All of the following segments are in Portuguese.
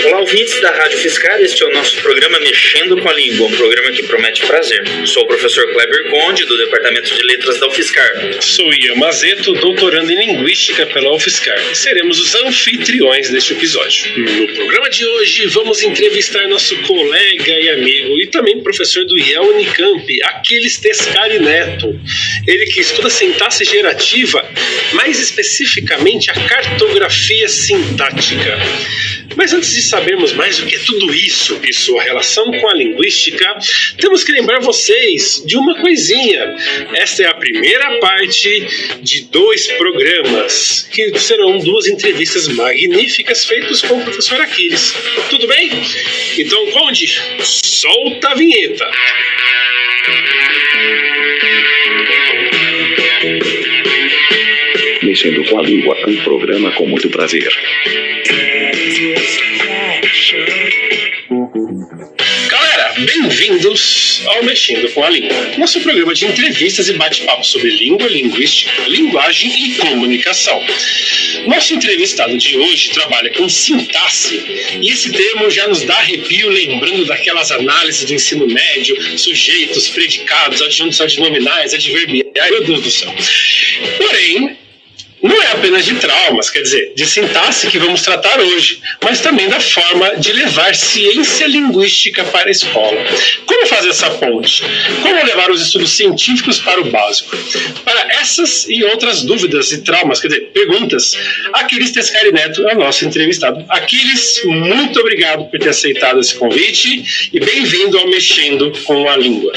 Olá, ouvintes da Rádio Fiscar, este é o nosso programa Mexendo com a Língua, um programa que promete prazer. Sou o professor Kleber Conde, do Departamento de Letras da UFSCar. Sou Ian Mazeto, doutorando em Linguística pela UFSCar, e seremos os anfitriões deste episódio. No programa de hoje, vamos entrevistar nosso colega e amigo, e também professor do IEL Unicamp, Aquiles Tescari Neto. Ele que estuda sintaxe gerativa, mais especificamente a cartografia sintática. Mas antes de sabermos mais o que é tudo isso e sua relação com a linguística, temos que lembrar vocês de uma coisinha. Esta é a primeira parte de 2 programas, que serão 2 entrevistas magníficas feitas com o professor Aquiles. Tudo bem? Então, Conde, solta a vinheta! Mexendo com a Língua, um programa com muito prazer. Galera, bem-vindos ao Mexendo com a Língua, nosso programa de entrevistas e bate-papo sobre língua, linguística, linguagem e comunicação. Nosso entrevistado de hoje trabalha com sintaxe, e esse termo já nos dá arrepio lembrando daquelas análises do ensino médio, sujeitos, predicados, adjuntos adnominais, adverbiais, meu Deus do céu. Porém, não é apenas de traumas, quer dizer, de sintaxe que vamos tratar hoje, mas também da forma de levar ciência linguística para a escola. Como fazer essa ponte? Como levar os estudos científicos para o básico? Para essas e outras dúvidas e traumas, quer dizer, perguntas, Aquiles Tescari Neto é o nosso entrevistado. Aquiles, muito obrigado por ter aceitado esse convite e bem-vindo ao Mexendo com a Língua.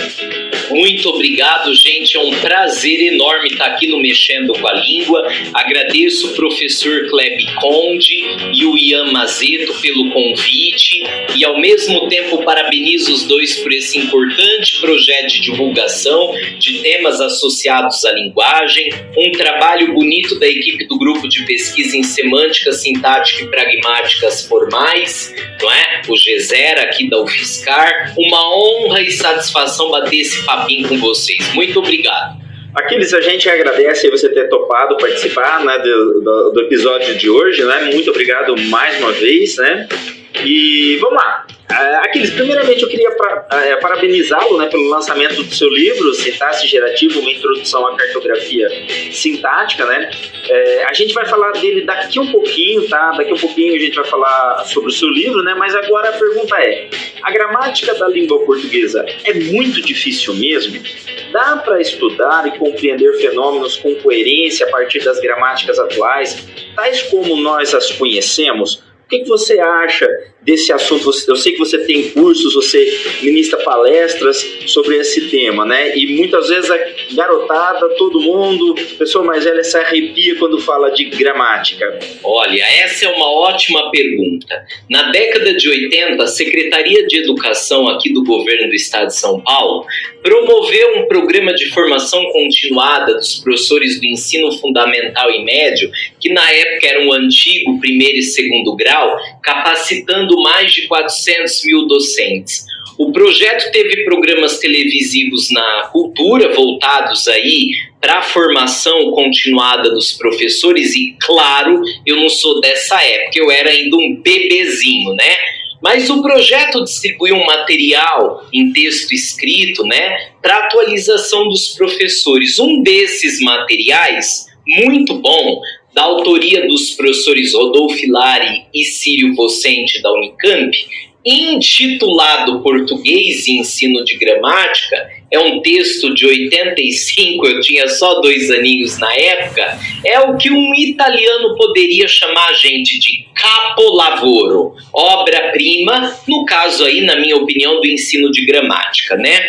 Muito obrigado, gente. É um prazer enorme estar aqui no Mexendo com a Língua. Agradeço o professor Kleber Conde e o Ian Mazeto pelo convite e, ao mesmo tempo, parabenizo os dois por esse importante projeto de divulgação de temas associados à linguagem, um trabalho bonito da equipe do Grupo de Pesquisa em Semântica, Sintática e Pragmáticas Formais, não é? O GESER aqui da UFSCar. Uma honra e satisfação bater esse papinho com vocês. Muito obrigado. Aquiles, a gente agradece você ter topado participar, né, do episódio de hoje, né? Muito obrigado mais uma vez, né? E vamos lá. Aquiles, primeiramente eu queria parabenizá-lo, né, pelo lançamento do seu livro, Sintaxe Gerativa, uma introdução à cartografia sintática, né? A gente vai falar dele daqui um pouquinho, tá? Daqui um pouquinho a gente vai falar sobre o seu livro, né? Mas agora a pergunta é, a gramática da língua portuguesa é muito difícil mesmo? Dá para estudar e compreender fenômenos com coerência a partir das gramáticas atuais, tais como nós as conhecemos? O que você acha desse assunto? Eu sei que você tem cursos, você ministra palestras sobre esse tema, né? E muitas vezes a garotada, todo mundo, a pessoa mais velha se arrepia quando fala de gramática. Olha, essa é uma ótima pergunta. Na década de 80, a Secretaria de Educação aqui do governo do estado de São Paulo promoveu um programa de formação continuada dos professores do ensino fundamental e médio, que na época era um antigo primeiro e segundo grau, capacitando mais de 400 mil docentes. O projeto teve programas televisivos na cultura voltados aí para a formação continuada dos professores e, claro, eu não sou dessa época, eu era ainda um bebezinho, né? Mas o projeto distribuiu um material em texto escrito, né, para atualização dos professores. Um desses materiais, muito bom, da autoria dos professores Rodolfo Lari e Círio Vocente da Unicamp, intitulado Português e Ensino de Gramática, é um texto de 85, eu tinha só 2 aninhos na época, é o que um italiano poderia chamar a gente de capolavoro, obra-prima, no caso aí, na minha opinião, do ensino de gramática, né?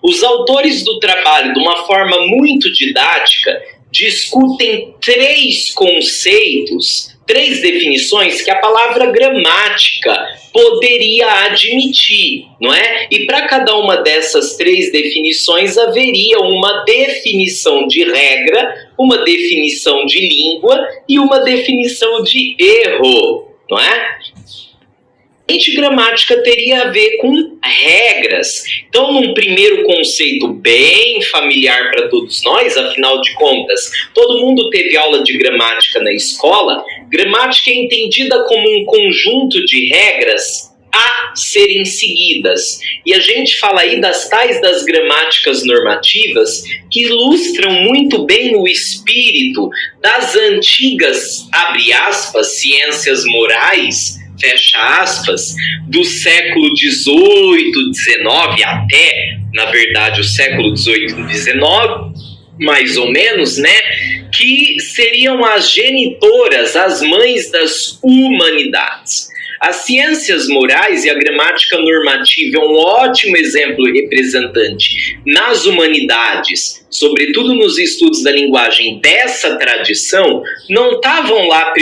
Os autores do trabalho, de uma forma muito didática, discutem 3 conceitos, 3 definições que a palavra gramática poderia admitir, não é? E para cada uma dessas 3 definições haveria uma definição de regra, uma definição de língua e uma definição de erro, não é? Gramática teria a ver com regras. Então, num primeiro conceito bem familiar para todos nós, afinal de contas, todo mundo teve aula de gramática na escola. Gramática é entendida como um conjunto de regras a serem seguidas. E a gente fala aí das tais das gramáticas normativas, que ilustram muito bem o espírito das antigas, abre aspas, ciências morais, fecha aspas, do século XVIII, XIX até, na verdade, o século XVIII e XIX, mais ou menos, né? Que seriam as genitoras, as mães das humanidades. As ciências morais e a gramática normativa é um ótimo exemplo representante nas humanidades, sobretudo nos estudos da linguagem dessa tradição, não estavam lá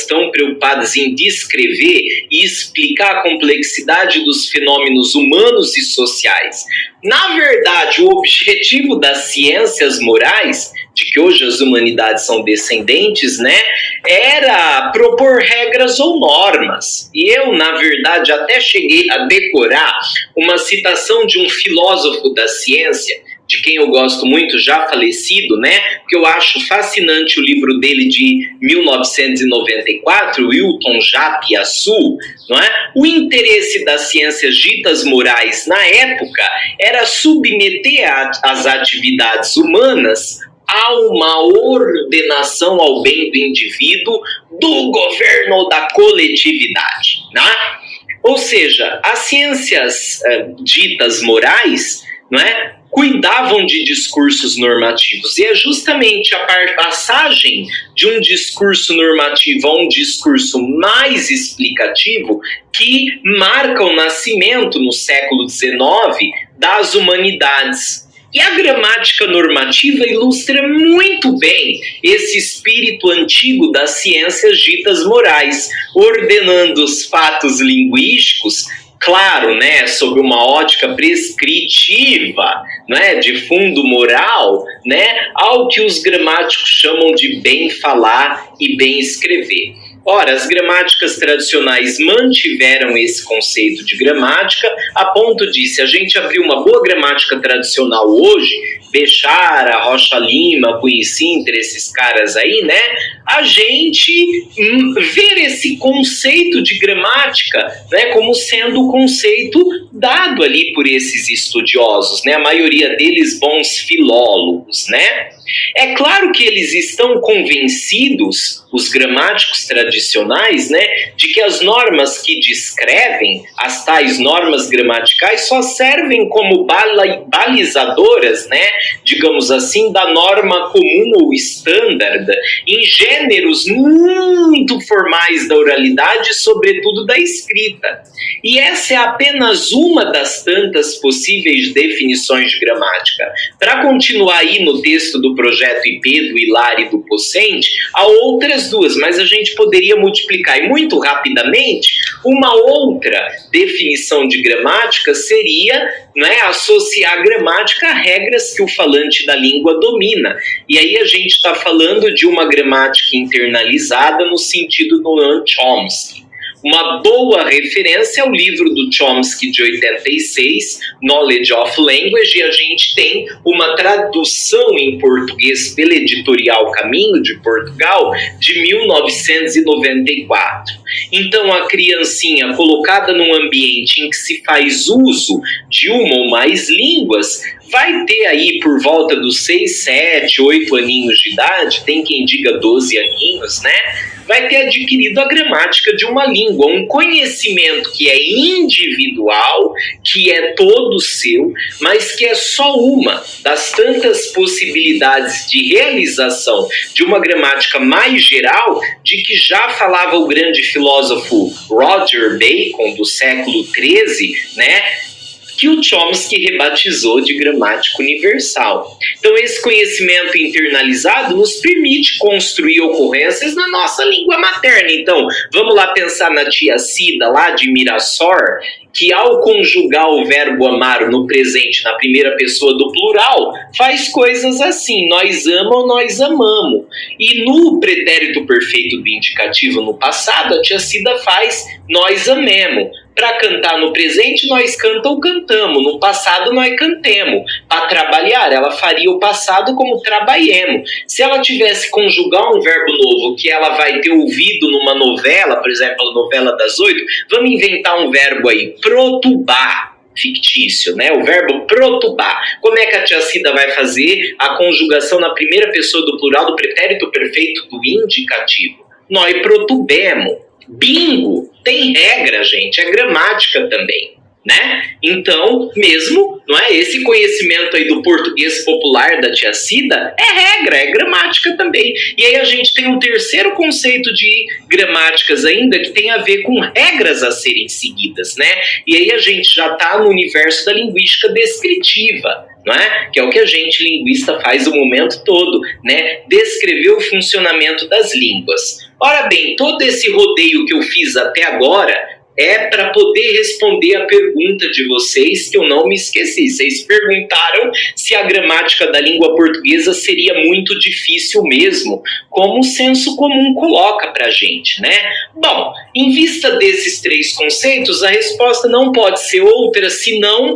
tão preocupadas em descrever e explicar a complexidade dos fenômenos humanos e sociais. Na verdade, o objetivo das ciências morais, de que hoje as humanidades são descendentes, né, era propor regras ou normas. E eu, na verdade, até cheguei a decorar uma citação de um filósofo da ciência, de quem eu gosto muito, já falecido, né, que eu acho fascinante o livro dele de 1994, Wilton Japiaçu, não é? O interesse das ciências ditas morais na época era submeter as atividades humanas a uma ordenação ao bem do indivíduo, do governo ou da coletividade, né? Ou seja, as ciências ditas morais, não é, cuidavam de discursos normativos, e é justamente a passagem de um discurso normativo a um discurso mais explicativo que marca o nascimento no século XIX das humanidades. E a gramática normativa ilustra muito bem esse espírito antigo das ciências ditas morais, ordenando os fatos linguísticos, claro, né, sob uma ótica prescritiva, né, de fundo moral, né, ao que os gramáticos chamam de bem falar e bem escrever. Ora, as gramáticas tradicionais mantiveram esse conceito de gramática a ponto de, se a gente abrir uma boa gramática tradicional hoje, Bechara, Rocha Lima, Cunha e Sintra, esses caras aí, né, a gente ver esse conceito de gramática, né, como sendo o conceito dado ali por esses estudiosos, né, a maioria deles bons filólogos, né. É claro que eles estão convencidos, os gramáticos tradicionais, né, de que as normas que descrevem, as tais normas gramaticais, só servem como balizadoras, né, digamos assim, da norma comum ou standard, em gêneros muito formais da oralidade, sobretudo da escrita. E essa é apenas uma das tantas possíveis definições de gramática. Para continuar aí no texto do projeto IP, do Hilário e do Pocente, há outras duas, mas a gente poderia multiplicar. E muito rapidamente, uma outra definição de gramática seria, né, associar a gramática a regras que o falante da língua domina. E aí a gente está falando de uma gramática internalizada no sentido do Noam Chomsky. Uma boa referência é o livro do Chomsky de 86, Knowledge of Language, e a gente tem uma tradução em português pela editorial Caminho de Portugal de 1994. Então a criancinha colocada num ambiente em que se faz uso de uma ou mais línguas vai ter aí por volta dos 6, 7, 8 aninhos de idade, tem quem diga 12 aninhos, né? Vai ter adquirido a gramática de uma língua, um conhecimento que é individual, que é todo seu, mas que é só uma das tantas possibilidades de realização de uma gramática mais geral, de que já falava o grande filósofo Roger Bacon, do século XIII, né? que o Chomsky rebatizou de gramática universal. Então, esse conhecimento internalizado nos permite construir ocorrências na nossa língua materna. Então, vamos lá pensar na tia Cida, lá de Mirassol, que ao conjugar o verbo amar no presente, na primeira pessoa do plural, faz coisas assim: nós amamos, nós amamos. E no pretérito perfeito do indicativo no passado, a tia Cida faz nós amemos. Para cantar no presente, nós canta ou cantamos. No passado, nós cantemos. Para trabalhar, ela faria o passado como trabalhemos. Se ela tivesse que conjugar um verbo novo que ela vai ter ouvido numa novela, por exemplo, a novela das 8, vamos inventar um verbo aí, protubar. Fictício, né? O verbo protubar. Como é que a tia Cida vai fazer a conjugação na primeira pessoa do plural do pretérito perfeito do indicativo? Nós protubemos. Bingo! Tem regra, gente, é gramática também, né? Então, mesmo, não é, esse conhecimento aí do português popular da tia Cida é regra, é gramática também. E aí a gente tem um terceiro conceito de gramáticas ainda que tem a ver com regras a serem seguidas, né? E aí a gente já está no universo da linguística descritiva, não é? Que é o que a gente, linguista, faz o momento todo, né? Descrever o funcionamento das línguas. Ora bem, todo esse rodeio que eu fiz até agora é para poder responder a pergunta de vocês, que eu não me esqueci. Vocês perguntaram se a gramática da língua portuguesa seria muito difícil mesmo, como o senso comum coloca para a gente, né? Bom, em vista desses três conceitos, a resposta não pode ser outra senão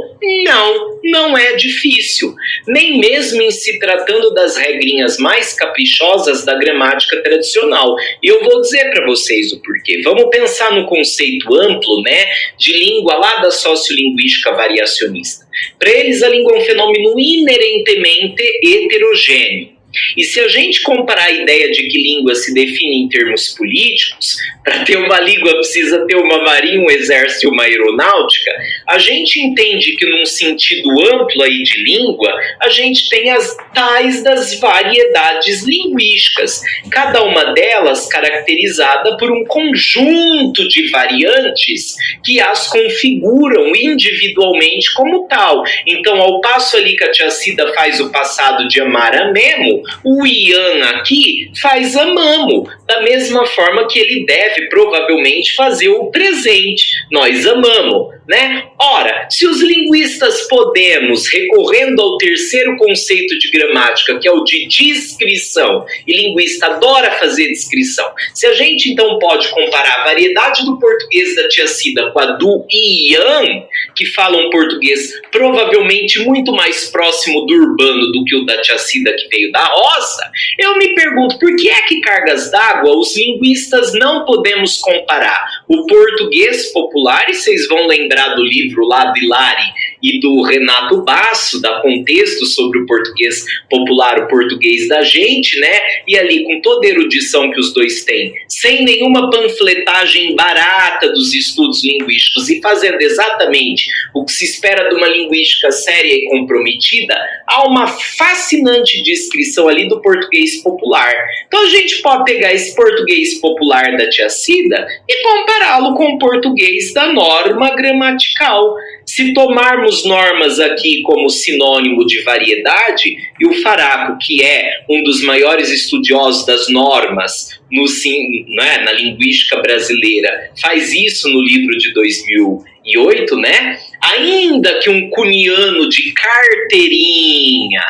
não é difícil. Nem mesmo em se tratando das regrinhas mais caprichosas da gramática tradicional. E eu vou dizer para vocês o porquê. Vamos pensar no conceito amplo, né, de língua lá da sociolinguística variacionista. Para eles, a língua é um fenômeno inerentemente heterogêneo. E se a gente comparar a ideia de que língua se define em termos políticos, para ter uma língua precisa ter uma marinha, um exército e uma aeronáutica, a gente entende que num sentido amplo aí de língua, a gente tem as tais das variedades linguísticas, cada uma delas caracterizada por um conjunto de variantes que as configuram individualmente como tal. Então, ao passo ali que a tia Cida faz o passado de amar amemo, o Ian aqui faz amamo, da mesma forma que ele deve provavelmente fazer o presente, nós amamos, né? Ora, se os linguistas podemos, recorrendo ao terceiro conceito de gramática, que é o de descrição, e linguista adora fazer descrição, se a gente então pode comparar a variedade do português da tia Cida com a do Ian, que fala um português provavelmente muito mais próximo do urbano do que o da tia Cida que veio da roça, eu me pergunto por que é que cargas d'água os linguistas não podemos comparar o português popular, e vocês vão lembrar do livro lá do Hilari e do Renato Basso, da Contexto sobre o português popular, o português da gente, né? E ali com toda a erudição que os dois têm, sem nenhuma panfletagem barata dos estudos linguísticos e fazendo exatamente o que se espera de uma linguística séria e comprometida, há uma fascinante descrição ali do português popular. Então a gente pode pegar esse português popular da tia Cida e compará-lo com o português da norma gramatical. Se tomarmos normas aqui como sinônimo de variedade, e o Faraco, que é um dos maiores estudiosos das normas na linguística brasileira, faz isso no livro de 2008, né? Ainda que um cuniano de carteirinha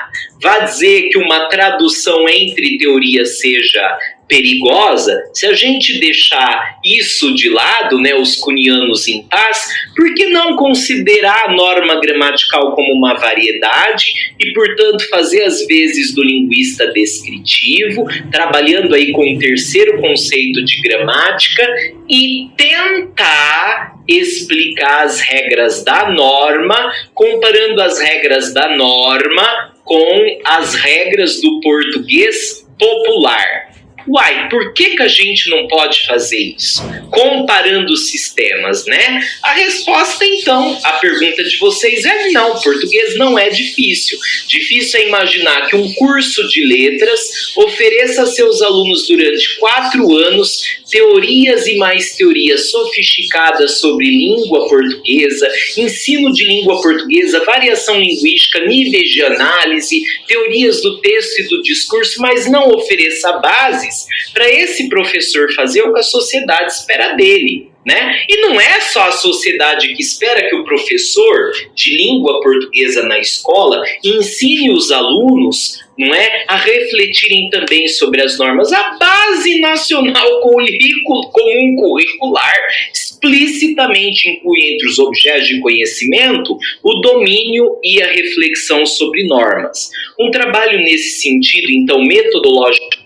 vá dizer que uma tradução entre teorias seja perigosa, se a gente deixar isso de lado, né, os cunianos em paz, por que não considerar a norma gramatical como uma variedade e, portanto, fazer as vezes do linguista descritivo, trabalhando aí com o terceiro conceito de gramática e tentar explicar as regras da norma, comparando as regras da norma com as regras do português popular. Uai, por que a gente não pode fazer isso? Comparando os sistemas, né? A resposta, então, à pergunta de vocês é não, português não é difícil. Difícil é imaginar que um curso de letras ofereça a seus alunos durante 4 anos teorias e mais teorias sofisticadas sobre língua portuguesa, ensino de língua portuguesa, variação linguística, níveis de análise, teorias do texto e do discurso, mas não ofereça bases para esse professor fazer o que a sociedade espera dele, né? E não é só a sociedade que espera que o professor de língua portuguesa na escola ensine os alunos, não é, a refletirem também sobre as normas. A Base Nacional Comum Curricular explicitamente inclui entre os objetos de conhecimento o domínio e a reflexão sobre normas. Um trabalho nesse sentido, então, metodológico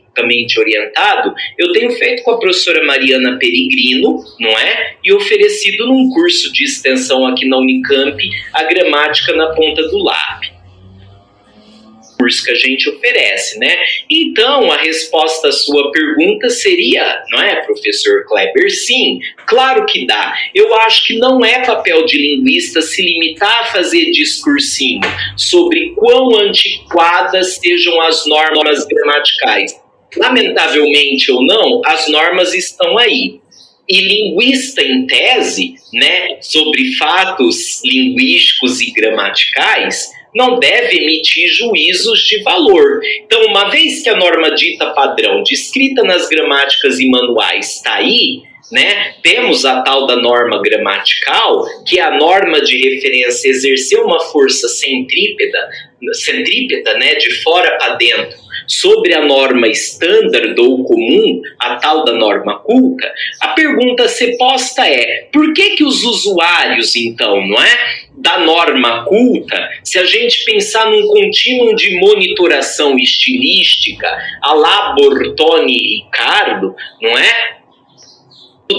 orientado, eu tenho feito com a professora Mariana Peregrino, não é? E oferecido num curso de extensão aqui na Unicamp, a gramática na ponta do lápis. Curso que a gente oferece, né? Então, a resposta à sua pergunta seria, não é, professor Kleber? Sim, claro que dá. Eu acho que não é papel de linguista se limitar a fazer discursinho sobre quão antiquadas sejam as normas gramaticais. Lamentavelmente ou não, as normas estão aí. E linguista em tese, né, sobre fatos linguísticos e gramaticais, não deve emitir juízos de valor. Então, uma vez que a norma dita padrão, descrita nas gramáticas e manuais, está aí, né, temos a tal da norma gramatical, que é a norma de referência exerceu uma força centrípeta, né, de fora para dentro, sobre a norma estándar ou comum, a tal da norma culta. A pergunta a ser posta é, por que os usuários, então, não é, da norma culta, se a gente pensar num contínuo de monitoração estilística, a la Bortoni e Ricardo, não é,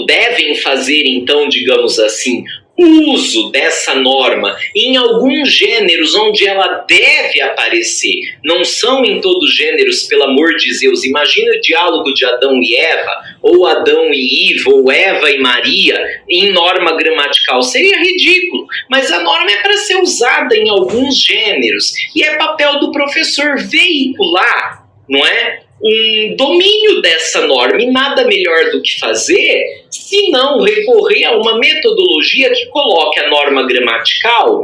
devem fazer, então, digamos assim, uso dessa norma em alguns gêneros onde ela deve aparecer. Não são em todos os gêneros, pelo amor de Deus. Imagina o diálogo de Adão e Eva, ou Adão e Iva, ou Eva e Maria, em norma gramatical. Seria ridículo, mas a norma é para ser usada em alguns gêneros, e é papel do professor veicular, não é, um domínio dessa norma, e nada melhor do que fazer se não recorrer a uma metodologia que coloque a norma gramatical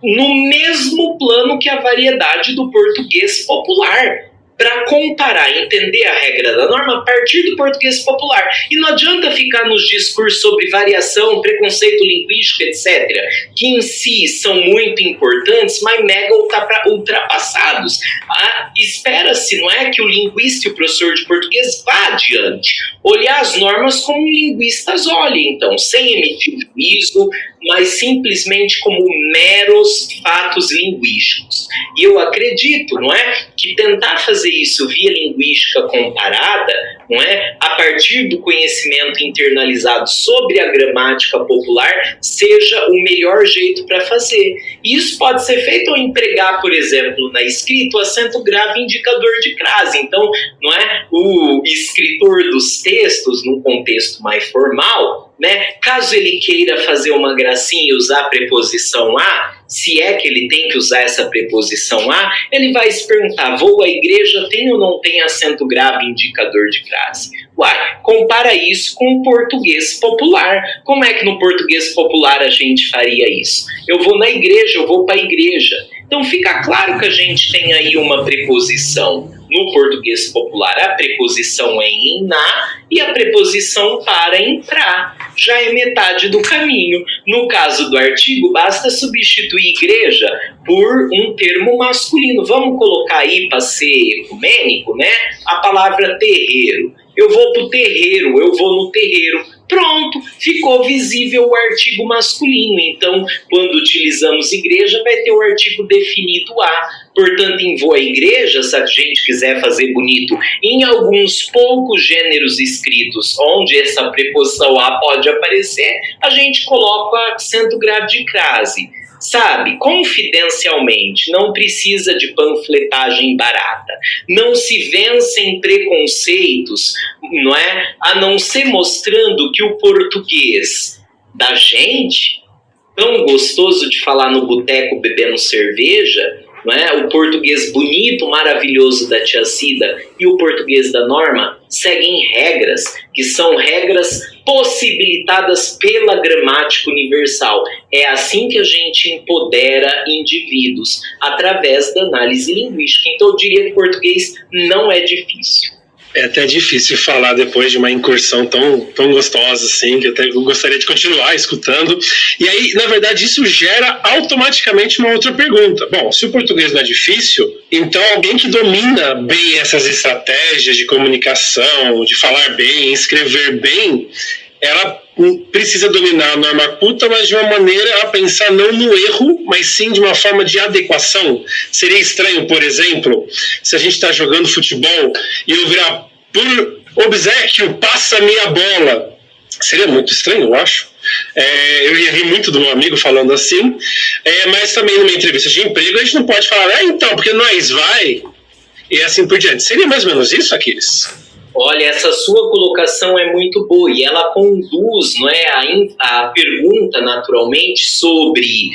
no mesmo plano que a variedade do português popular, para comparar, entender a regra da norma a partir do português popular. E não adianta ficar nos discursos sobre variação, preconceito linguístico, etc., que em si são muito importantes, mas mega ultrapassados. Espera-se, não é, que o linguista e o professor de português vá adiante, olhar as normas como linguistas olhem, então, sem emitir juízo, mas simplesmente como meros fatos linguísticos. E eu acredito, não é, que tentar fazer isso via linguística comparada, não é, a partir do conhecimento internalizado sobre a gramática popular, seja o melhor jeito para fazer. E isso pode ser feito ao empregar, por exemplo, na escrita, o acento grave indicador de crase. Então, não é, o escritor dos textos, num contexto mais formal, né, caso ele queira fazer uma gracinha e usar a preposição a, se é que ele tem que usar essa preposição a, ele vai se perguntar, vou à igreja, tem ou não tem acento grave indicador de crase? Uai, compara isso com o português popular. Como é que no português popular a gente faria isso? Eu vou na igreja, eu vou para a igreja. Então fica claro que a gente tem aí uma preposição no português popular. A preposição é em na e a preposição para entrar. Já é metade do caminho. No caso do artigo, basta substituir igreja por um termo masculino. Vamos colocar aí, para ser ecumênico, né, a palavra terreiro. Eu vou para o terreiro, eu vou no terreiro. Pronto, ficou visível o artigo masculino. Então, quando utilizamos igreja, vai ter o artigo definido a. Portanto, em vou à igreja, se a gente quiser fazer bonito, em alguns poucos gêneros escritos onde essa preposição a pode aparecer, a gente coloca acento grave de crase. sabe, confidencialmente, não precisa de panfletagem barata, não se vencem preconceitos, não é? A não ser mostrando que o português da gente, tão gostoso de falar no boteco bebendo cerveja, não é? O português bonito, maravilhoso da tia Cida e o português da Norma seguem regras, que são regras possibilitadas pela gramática universal. É assim que a gente empodera indivíduos, através da análise linguística. Então eu diria que português não é difícil. É até difícil falar depois de uma incursão tão gostosa assim, que até eu gostaria de continuar escutando. E aí, na verdade, isso gera automaticamente uma outra pergunta. Bom, se o português não é difícil, então alguém que domina bem essas estratégias de comunicação, de falar bem, escrever bem, ela precisa dominar a norma culta, mas de uma maneira a pensar não no erro, mas sim de uma forma de adequação. Seria estranho, por exemplo, se a gente está jogando futebol e eu virar por obséquio, passa-me a bola. Seria muito estranho, eu acho. Eu ia rir muito do meu amigo falando assim, mas também numa entrevista de emprego a gente não pode falar, então, porque nós vai, e assim por diante. Seria mais ou menos isso, Aquiles? Olha, essa sua colocação é muito boa e ela conduz, não é, a pergunta naturalmente sobre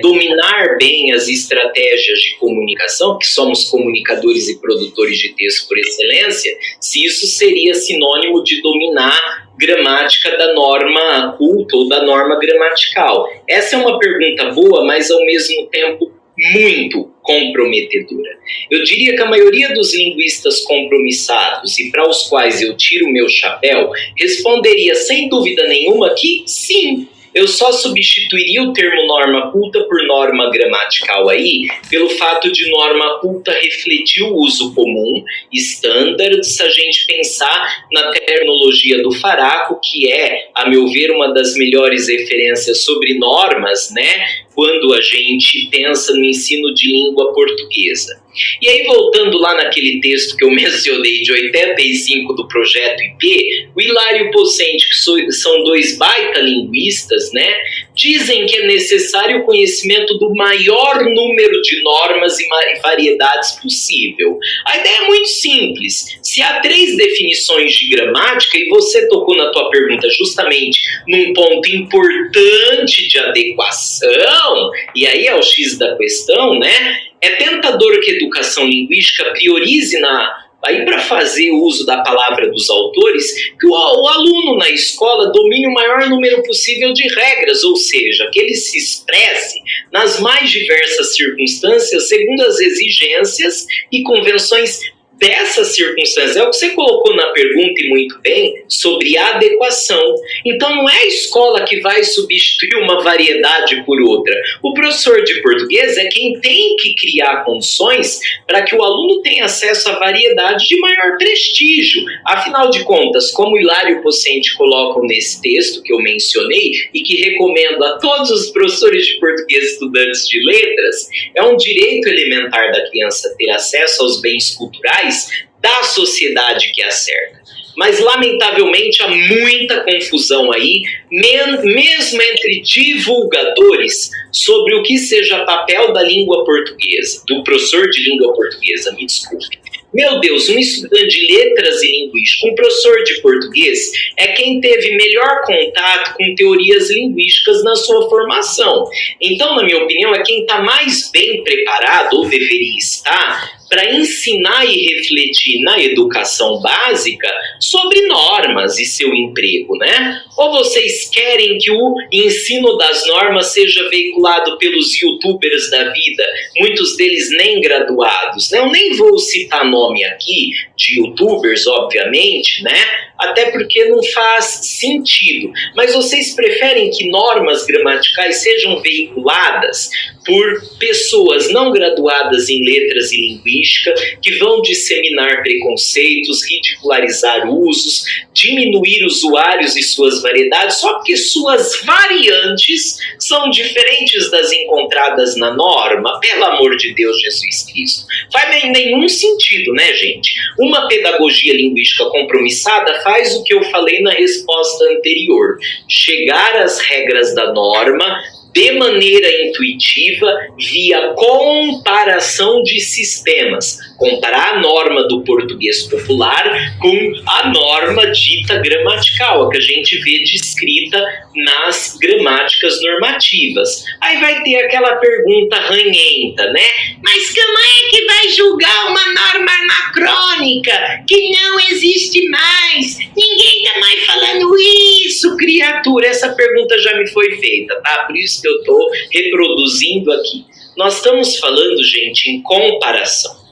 dominar bem as estratégias de comunicação, que somos comunicadores e produtores de texto por excelência, se isso seria sinônimo de dominar gramática da norma culta ou da norma gramatical. Essa é uma pergunta boa, mas ao mesmo tempo muito comprometedora. Eu diria que a maioria dos linguistas compromissados e para os quais eu tiro o meu chapéu, responderia sem dúvida nenhuma que sim, eu só substituiria o termo norma culta por norma gramatical aí, pelo fato de norma culta refletir o uso comum, standard, se a gente pensar na terminologia do Faraco, que é, a meu ver, uma das melhores referências sobre normas, né, quando a gente pensa no ensino de língua portuguesa. E aí, voltando lá naquele texto que eu mencionei de 85 do Projeto IP, o Hilário Pocente, que são dois baita linguistas, né, dizem que é necessário o conhecimento do maior número de normas e variedades possível. A ideia é muito simples. Se há 3 definições de gramática, e você tocou na tua pergunta justamente num ponto importante de adequação, e aí é o X da questão, né? É tentador que a educação linguística priorize aí para fazer uso da palavra dos autores, que o aluno na escola domine o maior número possível de regras, ou seja, que ele se expresse nas mais diversas circunstâncias segundo as exigências e convenções dessas circunstâncias. É o que você colocou na pergunta e muito bem, sobre adequação. Então não é a escola que vai substituir uma variedade por outra. O professor de português é quem tem que criar condições para que o aluno tenha acesso a variedade de maior prestígio. Afinal de contas, como o Hilário Pocente colocam nesse texto que eu mencionei e que recomendo a todos os professores de português estudantes de letras, é um direito elementar da criança ter acesso aos bens culturais da sociedade que a cerca. Mas, lamentavelmente, há muita confusão aí, mesmo entre divulgadores, sobre o que seja papel da língua portuguesa, do professor de língua portuguesa, me desculpe. Meu Deus, um estudante de letras e linguística, um professor de português, é quem teve melhor contato com teorias linguísticas na sua formação. Então, na minha opinião, é quem está mais bem preparado, ou deveria estar, para ensinar e refletir na educação básica sobre normas e seu emprego, né? Ou vocês querem que o ensino das normas seja veiculado pelos youtubers da vida, muitos deles nem graduados, né? Eu nem vou citar nome aqui de youtubers, obviamente, né? Até porque não faz sentido. Mas vocês preferem que normas gramaticais sejam veiculadas por pessoas não graduadas em letras e linguística, que vão disseminar preconceitos, ridicularizar usos, diminuir usuários e suas variedades, só porque suas variantes são diferentes das encontradas na norma? Pelo amor de Deus, Jesus Cristo. Faz nenhum sentido, né, gente? Uma pedagogia linguística compromissada faz o que eu falei na resposta anterior: chegar às regras da norma, de maneira intuitiva via comparação de sistemas. Comparar a norma do português popular com a norma dita gramatical, a que a gente vê descrita nas gramáticas normativas. Aí vai ter aquela pergunta ranhenta, né? Mas como é que vai julgar uma norma anacrônica que não existe mais? Ninguém tá mais falando isso, criatura. Essa pergunta já me foi feita, tá? Por isso que eu tô reproduzindo aqui. Nós estamos falando, gente, em comparação.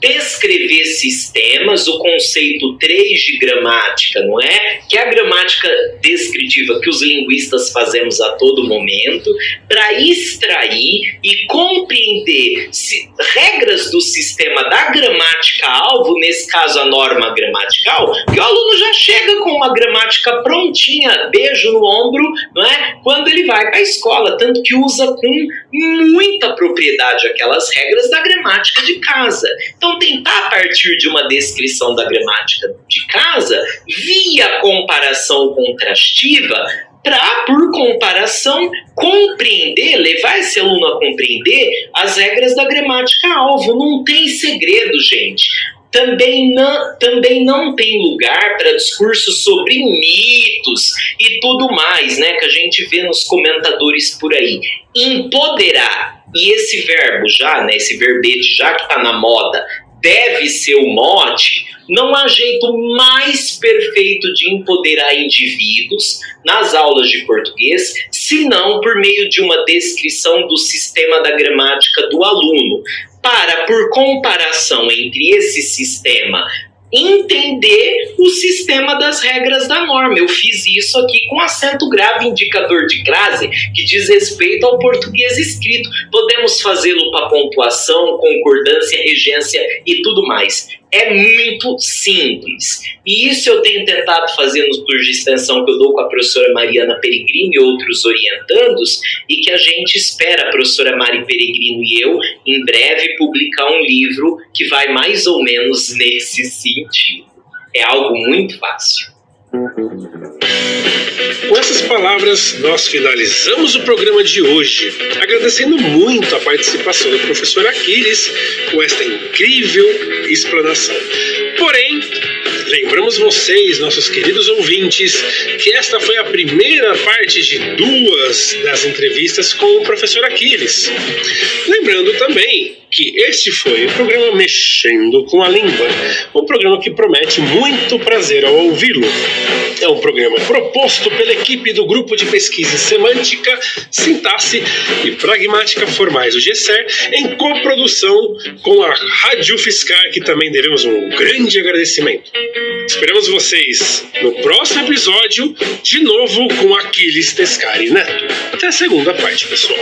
Descrever sistemas, o conceito 3 de gramática, não é? Que é a gramática descritiva que os linguistas fazemos a todo momento, para extrair e compreender regras do sistema da gramática-alvo, nesse caso a norma gramatical, que o aluno já chega com uma gramática prontinha, beijo no ombro, não é? Quando ele vai para a escola, tanto que usa com muita propriedade aquelas regras da gramática de casa. Então, tentar, a partir de uma descrição da gramática de casa, via comparação contrastiva, para, por comparação, compreender, levar esse aluno a compreender as regras da gramática-alvo. Não tem segredo, gente. Também não tem lugar para discursos sobre mitos e tudo mais, né, que a gente vê nos comentadores por aí. Empoderar, e esse verbo já, né, esse verbete já que está na moda, deve ser o mote. Não há jeito mais perfeito de empoderar indivíduos nas aulas de português, senão por meio de uma descrição do sistema da gramática do aluno, para, por comparação entre esse sistema, entender o sistema das regras da norma. Eu fiz isso aqui com acento grave, indicador de crase, que diz respeito ao português escrito. Podemos fazê-lo para pontuação, concordância, regência e tudo mais. É muito simples. E isso eu tenho tentado fazer nos cursos de extensão que eu dou com a professora Mariana Peregrino e outros orientandos, e que a gente espera, a professora Mari Peregrino e eu, em breve publicar um livro que vai mais ou menos nesse sentido. É algo muito fácil. Com essas palavras, nós finalizamos o programa de hoje, agradecendo muito a participação do professor Aquiles com esta incrível explanação. Porém, lembramos vocês, nossos queridos ouvintes, que esta foi a primeira parte de 2 das entrevistas com o professor Aquiles. Lembrando também que este foi o programa Mexendo com a Língua, um programa que promete muito prazer ao ouvi-lo. É um programa proposto pela equipe do Grupo de Pesquisa em Semântica, Sintaxe e Pragmática Formais, o GESER, em coprodução com a Rádio Fiscar, que também devemos um grande agradecimento. Esperamos vocês no próximo episódio, de novo com Aquiles Tescari Neto. Até a segunda parte, pessoal.